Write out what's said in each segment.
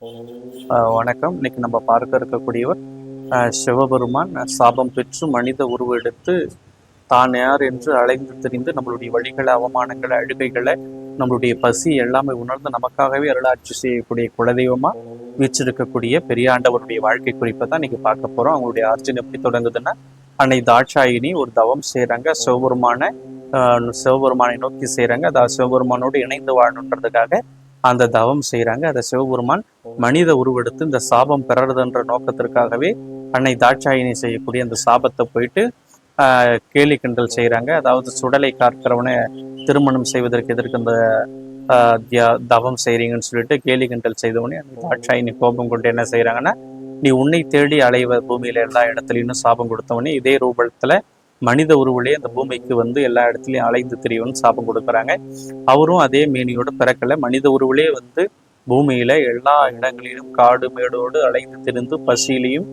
வணக்கம். இன்னைக்கு நம்ம பார்க்க இருக்கக்கூடியவர் சிவபெருமான் சாபம் பெற்று மனித உருவெடுத்து தான் யார் என்று அலைந்து திரிந்து நம்மளுடைய வழிகளை, அவமானங்களை, அழுகைகளை, நம்மளுடைய பசி எல்லாமே உணர்ந்து நமக்காகவே அருளாட்சி செய்யக்கூடிய குலதெய்வமா வீச்சிருக்கக்கூடிய பெரியாண்டவருடைய வாழ்க்கை குறிப்பை தான் இன்னைக்கு பார்க்க போறோம். அவங்களுடைய ஆர்ஜின் எப்படி தொடங்குதுன்னா, அன்னை தாட்சாயினி ஒரு தவம் செய்யறாங்க. சிவபெருமானை நோக்கி செய்யறாங்க. அதாவது சிவபெருமானோடு இணைந்து வாழணுன்றதுக்காக அந்த தவம் செய்யறாங்க. அதை சிவபெருமான் மனித உருவெடுத்து இந்த சாபம் பெறறதுன்ற நோக்கத்திற்காகவே அன்னை தாட்சாயினி செய்யக்கூடிய அந்த சாபத்தை போயிட்டு கேலி கிண்டல் செய்யறாங்க. அதாவது சுடலை காக்கிறவனை திருமணம் செய்வதற்கு எதற்கு இந்த தவம் செய்றீங்கன்னு சொல்லிட்டு கேலி கிண்டல் செய்தவனே அந்த தாட்சாயினி கோபம் கொண்டு என்ன செய்யறாங்கன்னா, நீ உன்னை தேடி அலைவ பூமியில எல்லா இடத்துலையும் சாபம் கொடுத்தவனே இதே ரூபத்துல மனித உருவிலே அந்த பூமிக்கு வந்து எல்லா இடத்துலையும் அலைந்து திரியவன் சாபம் கொடுக்குறாங்க. அவரும் அதே மேனியோட பிறக்கல, மனித உருவிலே வந்து பூமியில எல்லா இடங்களிலும் காடு மேடோடு அலைந்து திரிந்து பசியிலையும்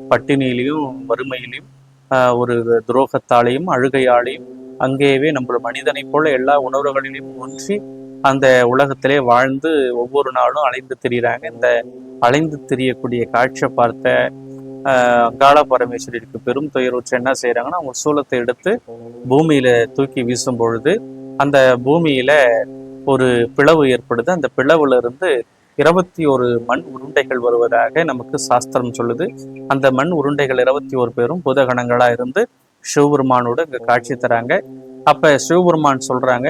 பட்டினியிலையும் வறுமையிலையும் ஒரு துரோகத்தாலையும் அழுகையாலையும் அங்கேயே நம்ம மனிதனை போல எல்லா உணர்வுகளிலும் ஒன்றி அந்த உலகத்திலே வாழ்ந்து ஒவ்வொரு நாளும் அலைந்து திரிகிறாங்க. இந்த அலைந்து திரியக்கூடிய காட்சியை பார்த்த அங்காள பரமேஸ்வரிக்கு பெரும் துயருற்று என்ன செய்யறாங்கன்னா, அவங்க சூலத்தை எடுத்து பூமியில தூக்கி வீசும் பொழுது அந்த பூமியில ஒரு பிளவு ஏற்படுது. அந்த பிளவுல இருந்து 21 மண் உருண்டைகள் வருவதாக நமக்கு சாஸ்திரம் சொல்லுது. அந்த மண் உருண்டைகள் 21 பேரும் பூதகணங்களா இருந்து சிவபெருமானோடு இங்க காட்சி தராங்க. அப்ப சிவபெருமான் சொல்றாங்க,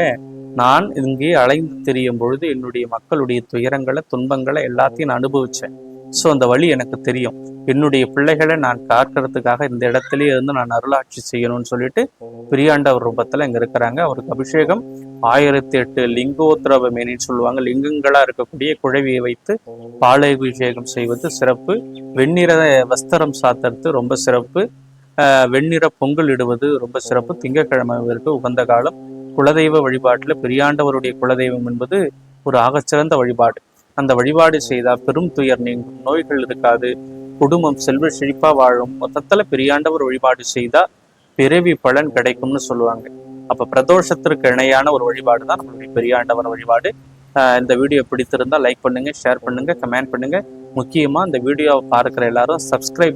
நான் இங்கே அலைந்து திரியும் பொழுது என்னுடைய மக்களுடைய துயரங்களை, துன்பங்களை எல்லாத்தையும் நான் அனுபவிச்சேன். ஸோ அந்த வழி எனக்கு தெரியும். என்னுடைய பிள்ளைகளை நான் காக்கிறதுக்காக இந்த இடத்துலயே இருந்து நான் அருளாட்சி செய்யணும்னு சொல்லிட்டு பிரியாண்டவர் ரூபத்துல இங்க இருக்கிறாங்க. அவருக்கு அபிஷேகம் 1008 லிங்கோத்ரவ மேனின்னு சொல்லுவாங்க. லிங்கங்களா இருக்கக்கூடிய குழவியை வைத்து பாலாபிஷேகம் செய்வது சிறப்பு. வெண்ணிற வஸ்திரம் சாத்துறது ரொம்ப சிறப்பு. வெண்ணிற பொங்கல் இடுவது ரொம்ப சிறப்பு. திங்கட்கிழமைக்கு உகந்த காலம். குலதெய்வ வழிபாட்டுல பெரியாண்டவருடைய குலதெய்வம் என்பது ஒரு ஆகச்சிறந்த வழிபாடு. அந்த வழிபாடு செய்தா பெரும் துயர் நீங்கும், நோய்கள் இருக்காது, குடும்பம் செல்வ செழிப்பா வாழும். மொத்தத்துல பெரியாண்டவர் வழிபாடு செய்தா பிறவி பலன் கிடைக்கும்னு சொல்லுவாங்க. அப்ப பிரதோஷத்திற்கு இணையான ஒரு வழிபாடு தான் நம்மளுடைய பெரியாண்டவர் வழிபாடு. இந்த வீடியோ பிடித்திருந்தா லைக் பண்ணுங்க, ஷேர் பண்ணுங்க, கமெண்ட் பண்ணுங்க. முக்கியமா இந்த வீடியோவை பார்க்கிற எல்லாரும் சப்ஸ்கிரைப்